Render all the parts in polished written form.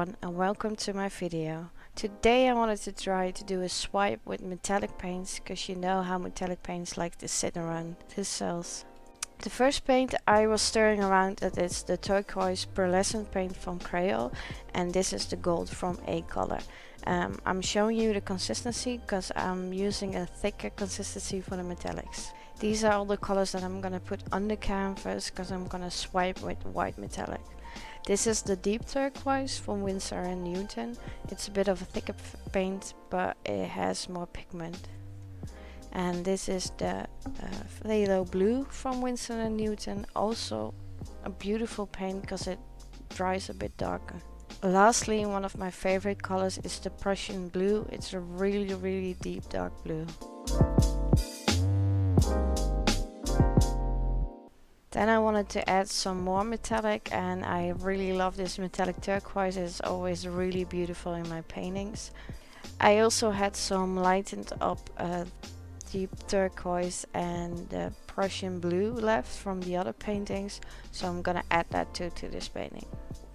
everyone and welcome to my video. Today I wanted to try to do a swipe with metallic paints because you know how metallic paints like to sit around the cells. The first paint I was stirring around that is the turquoise pearlescent paint from Creall, and this is the gold from Acrylic. I'm showing you the consistency because I'm using a thicker consistency for the metallics. These are all the colors that I'm gonna put on the canvas because I'm gonna swipe with white metallic. This is the deep turquoise from Winsor Newton. It's a bit of a thicker paint, but it has more pigment. And this is the phthalo blue from Winsor Newton. Also a beautiful paint because it dries a bit darker. Lastly, one of my favorite colors is the Prussian blue. It's a really deep dark blue. Then I wanted to add some more metallic, and I really love this metallic turquoise. It's always really beautiful in my paintings. I also had some lightened up deep turquoise and the Prussian blue left from the other paintings, so I'm gonna add that too to this painting,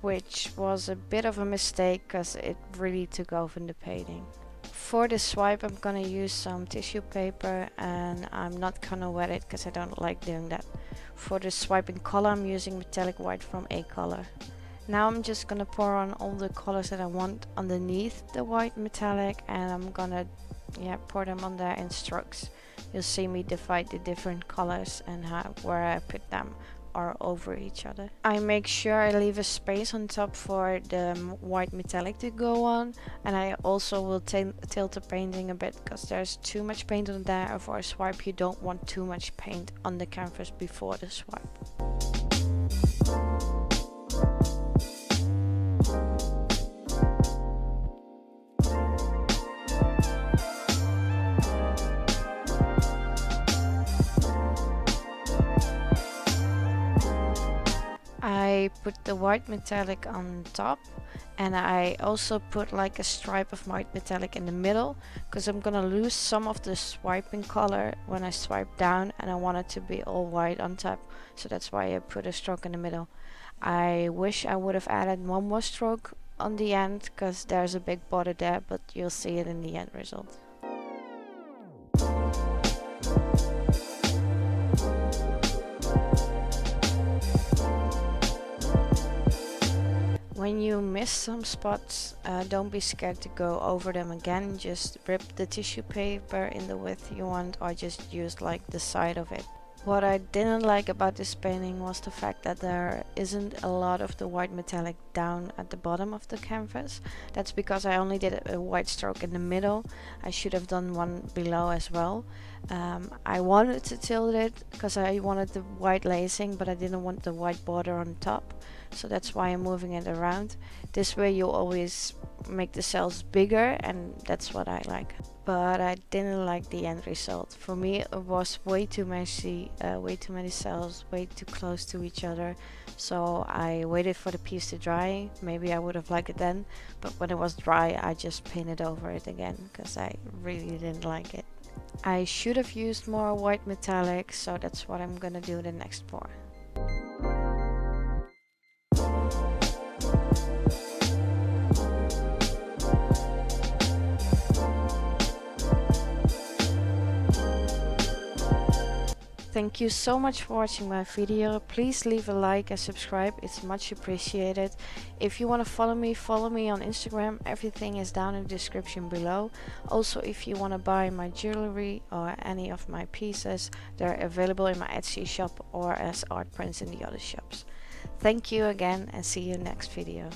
which was a bit of a mistake because it really took over in the painting. For the swipe I'm gonna use some tissue paper, and I'm not gonna wet it because I don't like doing that. For the swiping color I'm using metallic white from Acrylic. Now I'm just gonna pour on all the colors that I want underneath the white metallic, and I'm gonna pour them on there in strokes. You'll see me divide the different colors and where I put them are over each other. I make sure I leave a space on top for the white metallic to go on, and I also will tilt the painting a bit because there's too much paint on there, or for a swipe you don't want too much paint on the canvas before the swipe. I put the white metallic on top, and I also put like a stripe of white metallic in the middle because I'm gonna lose some of the swiping color when I swipe down, and I want it to be all white on top, so that's why I put a stroke in the middle. I wish I would have added one more stroke on the end because there's a big border there, but you'll see it in the end result. When you miss some spots, don't be scared to go over them again. Just rip the tissue paper in the width you want, or just use like the side of it. What I didn't like about this painting was the fact that there isn't a lot of the white metallic down at the bottom of the canvas. That's because I only did a white stroke in the middle. I should have done one below as well. I wanted to tilt it because I wanted the white lacing, but I didn't want the white border on top. So that's why I'm moving it around. This way you always make the cells bigger, and that's what I like. But I didn't like the end result. For me it was way too messy, way too many cells, way too close to each other. So I waited for the piece to dry. Maybe I would have liked it then, but when it was dry I just painted over it again because I really didn't like it. I should have used more white metallic, so that's what I'm gonna do the next pour. Thank you so much for watching my video. Please leave a like and subscribe, it's much appreciated. If you want to follow me on Instagram. Everything is down in the description below. Also, if you want to buy my jewelry or any of my pieces, they're available in my Etsy shop or as art prints in the other shops. Thank you again, and see you next video.